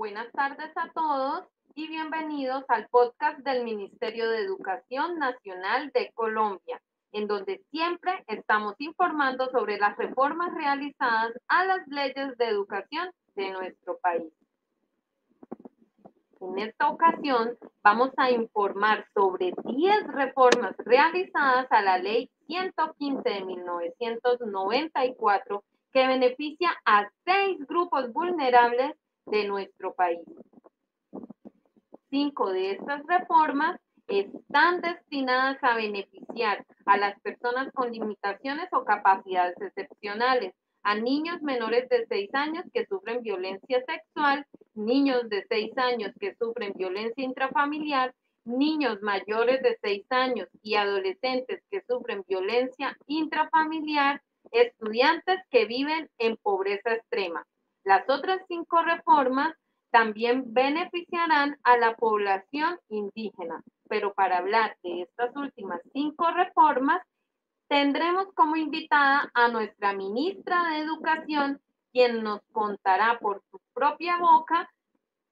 Buenas tardes a todos y bienvenidos al podcast del Ministerio de Educación Nacional de Colombia, en donde siempre estamos informando sobre las reformas realizadas a las leyes de educación de nuestro país. En esta ocasión vamos a informar sobre 10 reformas realizadas a la Ley 115 de 1994 que beneficia a 6 grupos vulnerables de nuestro país. 5 de estas reformas están destinadas a beneficiar a las personas con limitaciones o capacidades excepcionales, a niños menores de 6 años que sufren violencia sexual, niños de 6 años que sufren violencia intrafamiliar, niños mayores de 6 años y adolescentes que sufren violencia intrafamiliar, estudiantes que viven en pobreza extrema. Las otras 5 reformas también beneficiarán a la población indígena, pero para hablar de estas últimas 5 reformas, tendremos como invitada a nuestra ministra de Educación, quien nos contará por su propia boca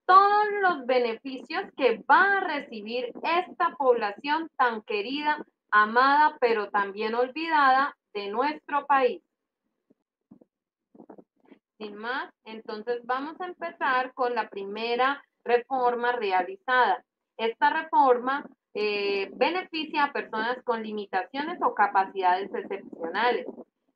todos los beneficios que va a recibir esta población tan querida, amada, pero también olvidada de nuestro país. Sin más, entonces vamos a empezar con la primera reforma realizada. Esta reforma beneficia a personas con limitaciones o capacidades excepcionales.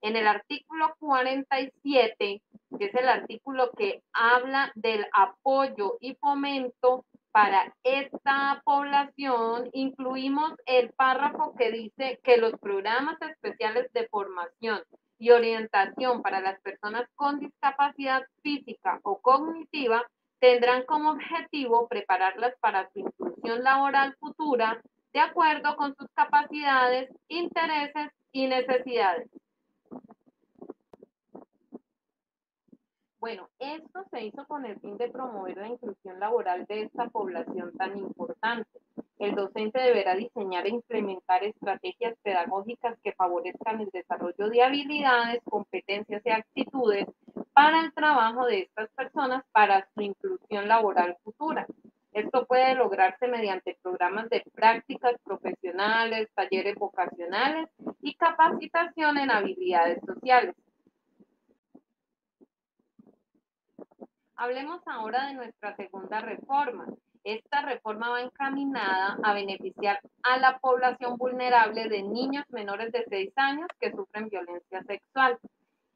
En el artículo 47, que es el artículo que habla del apoyo y fomento para esta población, incluimos el párrafo que dice que los programas especiales de formación y orientación para las personas con discapacidad física o cognitiva tendrán como objetivo prepararlas para su inclusión laboral futura de acuerdo con sus capacidades, intereses y necesidades. Bueno, esto se hizo con el fin de promover la inclusión laboral de esta población tan importante. El docente deberá diseñar e implementar estrategias pedagógicas que favorezcan el desarrollo de habilidades, competencias y actitudes para el trabajo de estas personas para su inclusión laboral futura. Esto puede lograrse mediante programas de prácticas profesionales, talleres vocacionales y capacitación en habilidades sociales. Hablemos ahora de nuestra segunda reforma. Esta reforma va encaminada a beneficiar a la población vulnerable de niños menores de 6 años que sufren violencia sexual.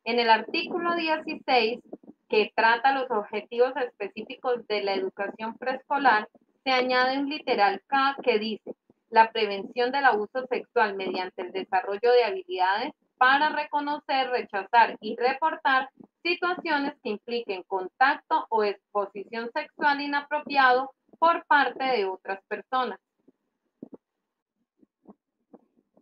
En el artículo 16, que trata los objetivos específicos de la educación preescolar, se añade un literal K que dice: la prevención del abuso sexual mediante el desarrollo de habilidades para reconocer, rechazar y reportar situaciones que impliquen contacto o exposición sexual inapropiado por parte de otras personas.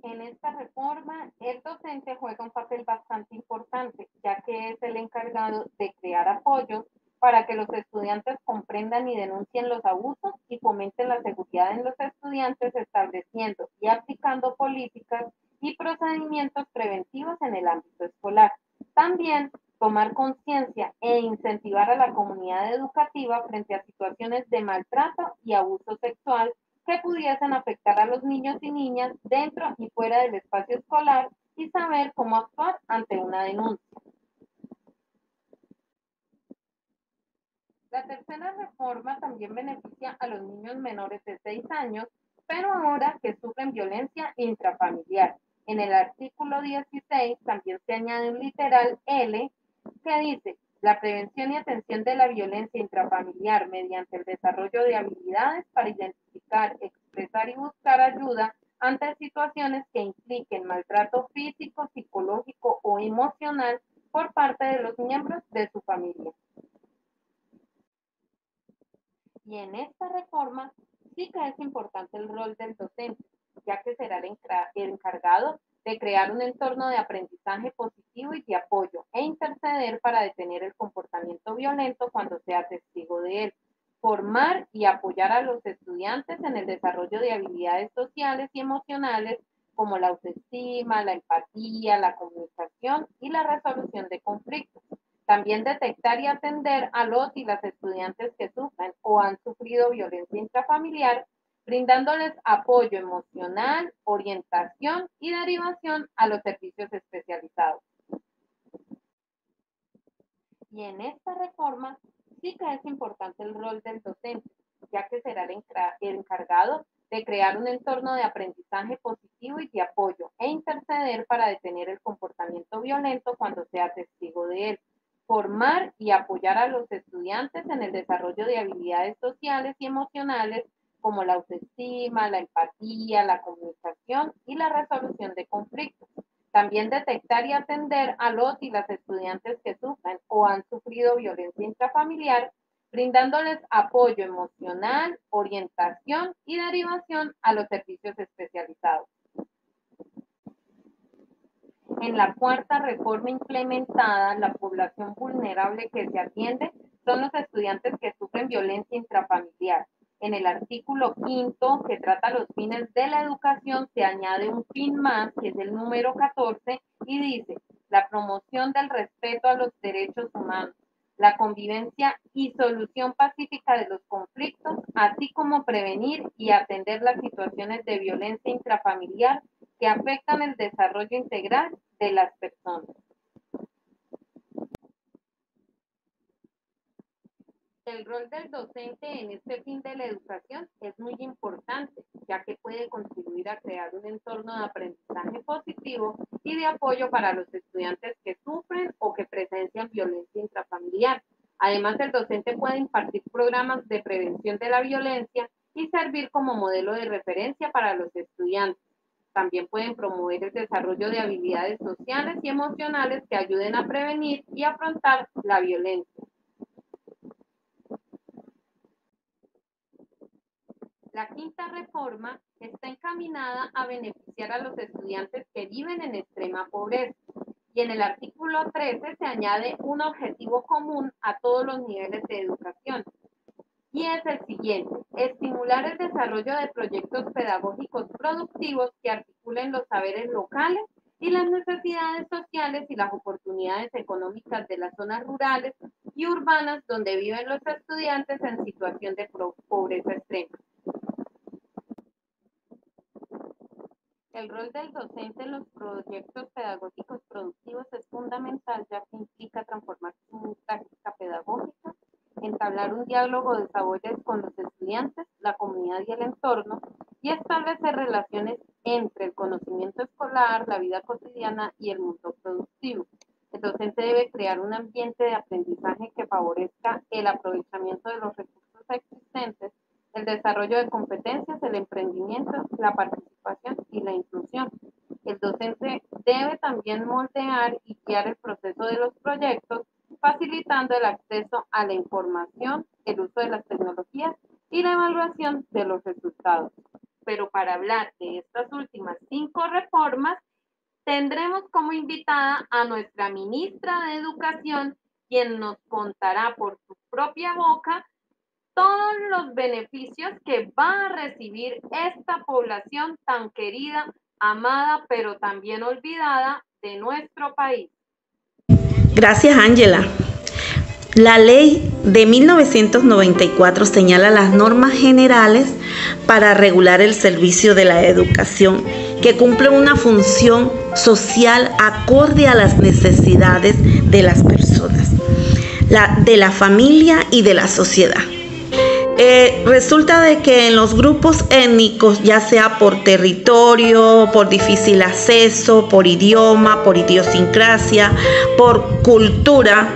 En esta reforma, el docente juega un papel bastante importante, ya que es el encargado de crear apoyos para que los estudiantes comprendan y denuncien los abusos y fomenten la seguridad en los estudiantes, estableciendo y aplicando políticas y procedimientos preventivos en el ámbito escolar. También tomar conciencia e incentivar a la comunidad educativa frente a situaciones de maltrato y abuso sexual que pudiesen afectar a los niños y niñas dentro y fuera del espacio escolar y saber cómo actuar ante una denuncia. La tercera reforma también beneficia a los niños menores de 6 años, pero ahora que sufren violencia intrafamiliar. En el artículo 16 también se añade un literal L que dice: la prevención y atención de la violencia intrafamiliar mediante el desarrollo de habilidades para identificar, expresar y buscar ayuda ante situaciones que impliquen maltrato físico, psicológico o emocional por parte de los miembros de su familia. Y en esta reforma sí que es importante el rol del docente, ya que será el encargado de crear un entorno de aprendizaje positivo y de apoyo e interceder para detener el comportamiento violento cuando sea testigo de él, formar y apoyar a los estudiantes en el desarrollo de habilidades sociales y emocionales como la autoestima, la empatía, la comunicación y la resolución de conflictos. También detectar y atender a los y las estudiantes que sufren o han sufrido violencia intrafamiliar, brindándoles apoyo emocional, orientación y derivación a los servicios especializados. Y en esta reforma sí que es importante el rol del docente, ya que será el encargado de crear un entorno de aprendizaje positivo y de apoyo e interceder para detener el comportamiento violento cuando sea testigo de él, formar y apoyar a los estudiantes en el desarrollo de habilidades sociales y emocionales como la autoestima, la empatía, la comunicación y la resolución de conflictos. También detectar y atender a los y las estudiantes que sufren o han sufrido violencia intrafamiliar, brindándoles apoyo emocional, orientación y derivación a los servicios especializados. En la cuarta reforma implementada, la población vulnerable que se atiende son los estudiantes que sufren violencia intrafamiliar. En el artículo 5, que trata los fines de la educación, se añade un fin más, que es el número 14, y dice: la promoción del respeto a los derechos humanos, la convivencia y solución pacífica de los conflictos, así como prevenir y atender las situaciones de violencia intrafamiliar que afectan el desarrollo integral de las personas. El rol del docente en este fin de la educación es muy importante, ya que puede contribuir a crear un entorno de aprendizaje positivo y de apoyo para los estudiantes que sufren o que presencian violencia intrafamiliar. Además, el docente puede impartir programas de prevención de la violencia y servir como modelo de referencia para los estudiantes. También pueden promover el desarrollo de habilidades sociales y emocionales que ayuden a prevenir y afrontar la violencia. La quinta reforma está encaminada a beneficiar a los estudiantes que viven en extrema pobreza, y en el artículo 13 se añade un objetivo común a todos los niveles de educación, y es el siguiente: estimular el desarrollo de proyectos pedagógicos productivos que articulen los saberes locales y las necesidades sociales y las oportunidades económicas de las zonas rurales y urbanas donde viven los estudiantes en situación de pobreza extrema. El rol del docente en los proyectos pedagógicos productivos es fundamental, ya que implica transformar su práctica pedagógica, entablar un diálogo de saberes con los estudiantes, la comunidad y el entorno, y establecer relaciones entre el conocimiento escolar, la vida cotidiana y el mundo productivo. El docente debe crear un ambiente de aprendizaje que favorezca el aprovechamiento de los recursos existentes, el desarrollo de competencias, el emprendimiento, la participación y la inclusión. El docente debe también moldear y guiar el proceso de los proyectos, facilitando el acceso a la información, el uso de las tecnologías y la evaluación de los resultados. Pero para hablar de estas últimas 5 reformas, tendremos como invitada a nuestra ministra de Educación, quien nos contará por su propia boca todos los beneficios que va a recibir esta población tan querida, amada, pero también olvidada de nuestro país. Gracias, Ángela. La ley de 1994 señala las normas generales para regular el servicio de la educación, que cumple una función social acorde a las necesidades de las personas, de la familia y de la sociedad. Resulta de que en los grupos étnicos, ya sea por territorio, por difícil acceso, por idioma, por idiosincrasia, por cultura,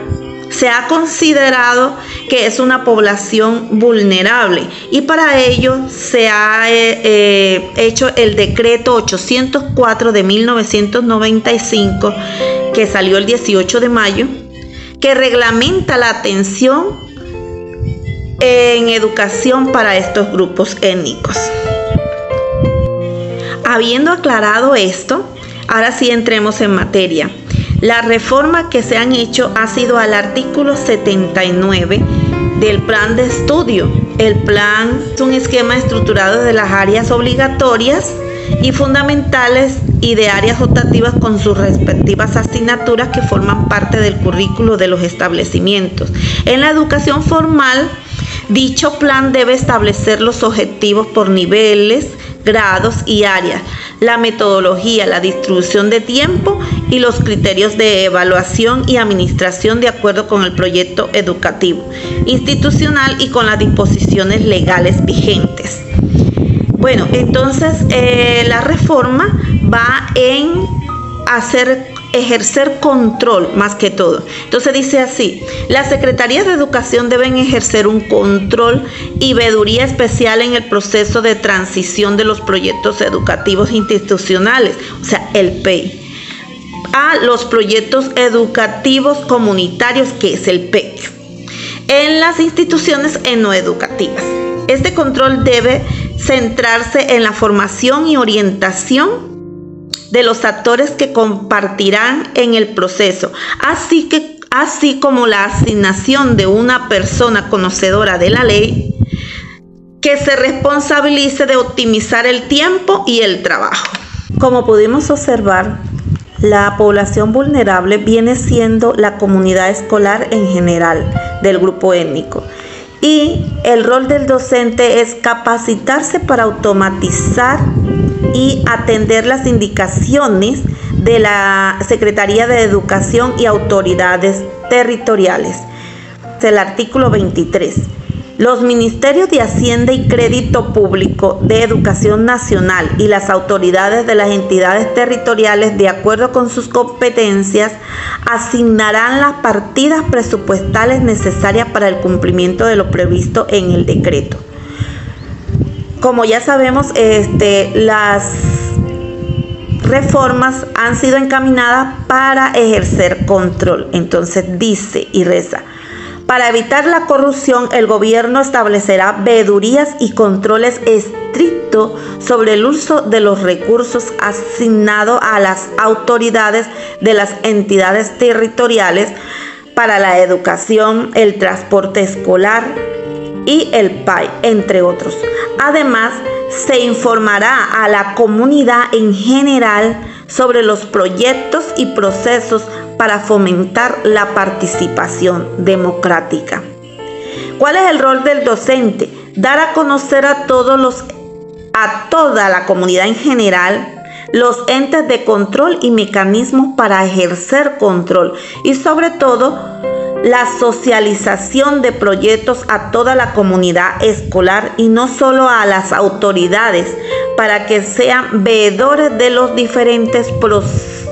se ha considerado que es una población vulnerable, y para ello se ha hecho el decreto 804 de 1995, que salió el 18 de mayo, que reglamenta la atención en educación para estos grupos étnicos. Habiendo aclarado esto, ahora sí entremos en materia. La reforma que se han hecho ha sido al artículo 79 del plan de estudio. El plan es un esquema estructurado de las áreas obligatorias y fundamentales y de áreas optativas con sus respectivas asignaturas que forman parte del currículo de los establecimientos. En la educación formal, dicho plan debe establecer los objetivos por niveles, grados y áreas, la metodología, la distribución de tiempo y los criterios de evaluación y administración de acuerdo con el proyecto educativo institucional y con las disposiciones legales vigentes. Bueno, entonces la reforma va en ejercer control más que todo. Entonces dice así: las secretarías de educación deben ejercer un control y veeduría especial en el proceso de transición de los proyectos educativos institucionales, o sea, el PEI, a los proyectos educativos comunitarios, que es el PEC, en las instituciones no educativas. Este control debe centrarse en la formación y orientación de los actores que compartirán en el proceso, así como la asignación de una persona conocedora de la ley que se responsabilice de optimizar el tiempo y el trabajo. Como pudimos observar, la población vulnerable viene siendo la comunidad escolar en general del grupo étnico. Y el rol del docente es capacitarse para automatizar y atender las indicaciones de la Secretaría de Educación y autoridades territoriales. El artículo 23. Los ministerios de Hacienda y Crédito Público de Educación Nacional y las autoridades de las entidades territoriales, de acuerdo con sus competencias, asignarán las partidas presupuestales necesarias para el cumplimiento de lo previsto en el decreto. Como ya sabemos, las reformas han sido encaminadas para ejercer control. Entonces dice y reza: para evitar la corrupción, el gobierno establecerá veedurías y controles estrictos sobre el uso de los recursos asignados a las autoridades de las entidades territoriales para la educación, el transporte escolar y el PAI, entre otros. Además, se informará a la comunidad en general sobre los proyectos y procesos para fomentar la participación democrática. ¿Cuál es el rol del docente? Dar a conocer a toda la comunidad en general los entes de control y mecanismos para ejercer control, y sobre todo la socialización de proyectos a toda la comunidad escolar y no solo a las autoridades, para que sean veedores de los diferentes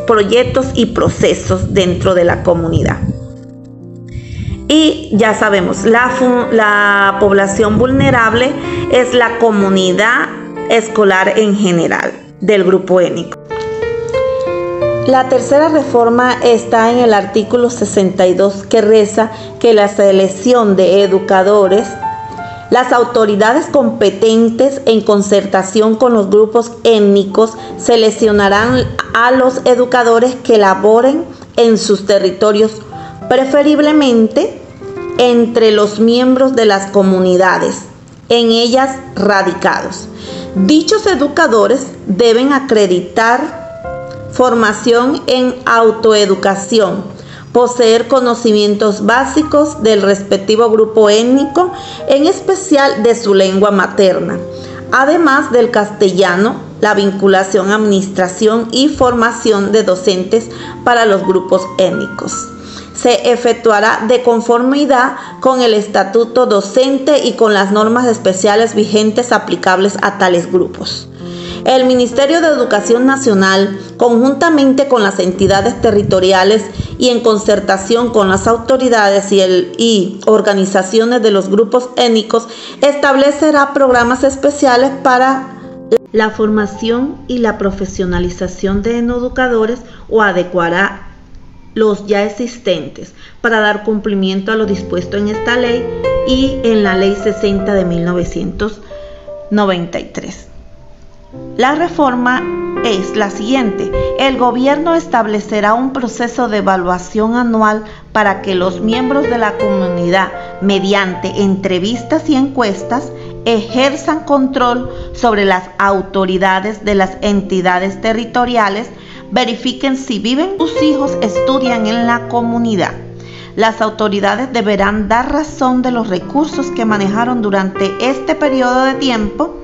proyectos y procesos dentro de la comunidad. Y ya sabemos, la población vulnerable es la comunidad escolar en general del grupo étnico. La tercera reforma está en el artículo 62, que reza que la selección de educadores, las autoridades competentes en concertación con los grupos étnicos seleccionarán a los educadores que laboren en sus territorios, preferiblemente entre los miembros de las comunidades en ellas radicados. Dichos educadores deben acreditar formación en autoeducación, poseer conocimientos básicos del respectivo grupo étnico, en especial de su lengua materna, además del castellano, la vinculación, administración y formación de docentes para los grupos étnicos. Se efectuará de conformidad con el estatuto docente y con las normas especiales vigentes aplicables a tales grupos. El Ministerio de Educación Nacional, conjuntamente con las entidades territoriales y en concertación con las autoridades y organizaciones de los grupos étnicos, establecerá programas especiales para la formación y la profesionalización de educadores o adecuará los ya existentes para dar cumplimiento a lo dispuesto en esta ley y en la Ley 60 de 1993. La reforma es la siguiente: el gobierno establecerá un proceso de evaluación anual para que los miembros de la comunidad, mediante entrevistas y encuestas, ejerzan control sobre las autoridades de las entidades territoriales, verifiquen si viven sus hijos, estudian en la comunidad. Las autoridades deberán dar razón de los recursos que manejaron durante este periodo de tiempo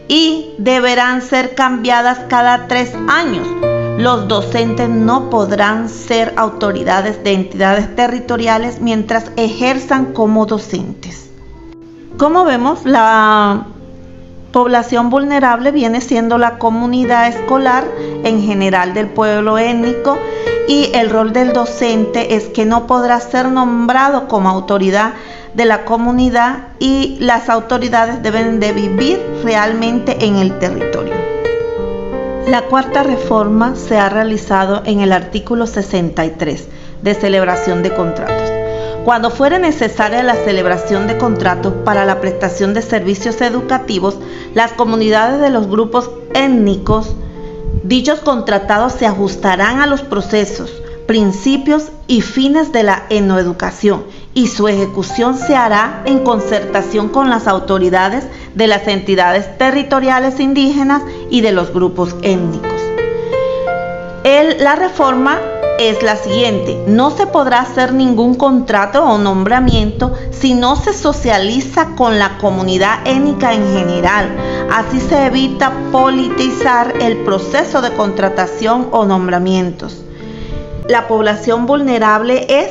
y deberán ser cambiadas cada 3 años. Los docentes no podrán ser autoridades de entidades territoriales mientras ejerzan como docentes. Como vemos, la población vulnerable viene siendo la comunidad escolar en general del pueblo étnico, y el rol del docente es que no podrá ser nombrado como autoridad de la comunidad y las autoridades deben de vivir realmente en el territorio. La cuarta reforma se ha realizado en el artículo 63 de celebración de contratos. Cuando fuere necesaria la celebración de contratos para la prestación de servicios educativos, las comunidades de los grupos étnicos, dichos contratados se ajustarán a los procesos, principios y fines de la etnoeducación y su ejecución se hará en concertación con las autoridades de las entidades territoriales indígenas y de los grupos étnicos. La reforma es la siguiente: no se podrá hacer ningún contrato o nombramiento si no se socializa con la comunidad étnica en general. Así se evita politizar el proceso de contratación o nombramientos. La población vulnerable es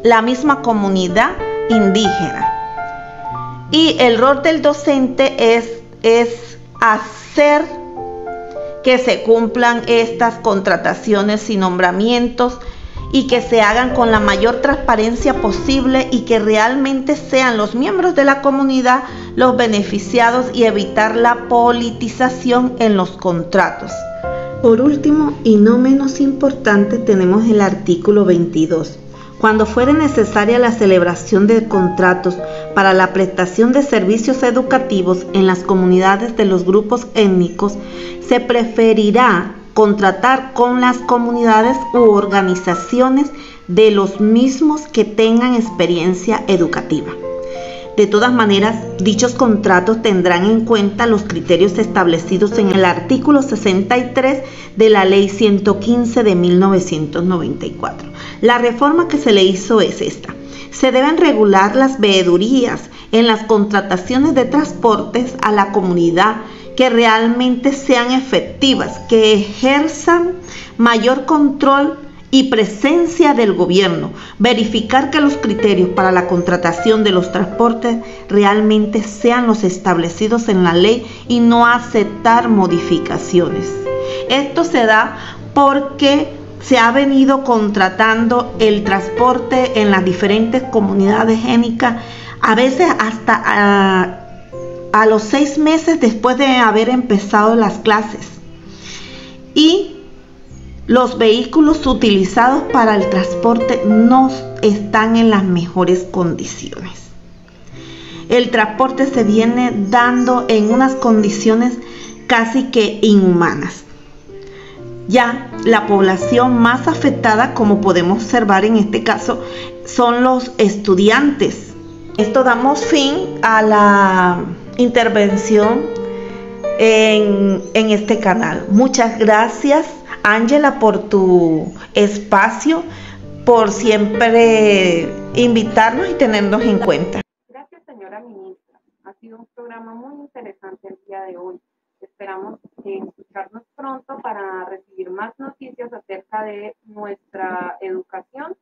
la misma comunidad indígena. Y el rol del docente es hacer que se cumplan estas contrataciones y nombramientos y que se hagan con la mayor transparencia posible y que realmente sean los miembros de la comunidad los beneficiados y evitar la politización en los contratos. Por último, y no menos importante, tenemos el artículo 22. Cuando fuere necesaria la celebración de contratos para la prestación de servicios educativos en las comunidades de los grupos étnicos, se preferirá contratar con las comunidades u organizaciones de los mismos que tengan experiencia educativa. De todas maneras, dichos contratos tendrán en cuenta los criterios establecidos en el artículo 63 de la Ley 115 de 1994. La reforma que se le hizo es esta: se deben regular las veedurías en las contrataciones de transportes a la comunidad que realmente sean efectivas, que ejerzan mayor control y presencia del gobierno, verificar que los criterios para la contratación de los transportes realmente sean los establecidos en la ley y no aceptar modificaciones. Esto se da porque se ha venido contratando el transporte en las diferentes comunidades étnicas, a veces hasta a los 6 meses después de haber empezado las clases. Y los vehículos utilizados para el transporte no están en las mejores condiciones. El transporte se viene dando en unas condiciones casi que inhumanas. Ya la población más afectada, como podemos observar en este caso, son los estudiantes. Esto damos fin a la intervención en este canal. Muchas gracias, Ángela, por tu espacio, por siempre invitarnos y tenernos en cuenta. Gracias, señora ministra. Ha sido un programa muy interesante el día de hoy. Esperamos escucharnos pronto para recibir más noticias acerca de nuestra educación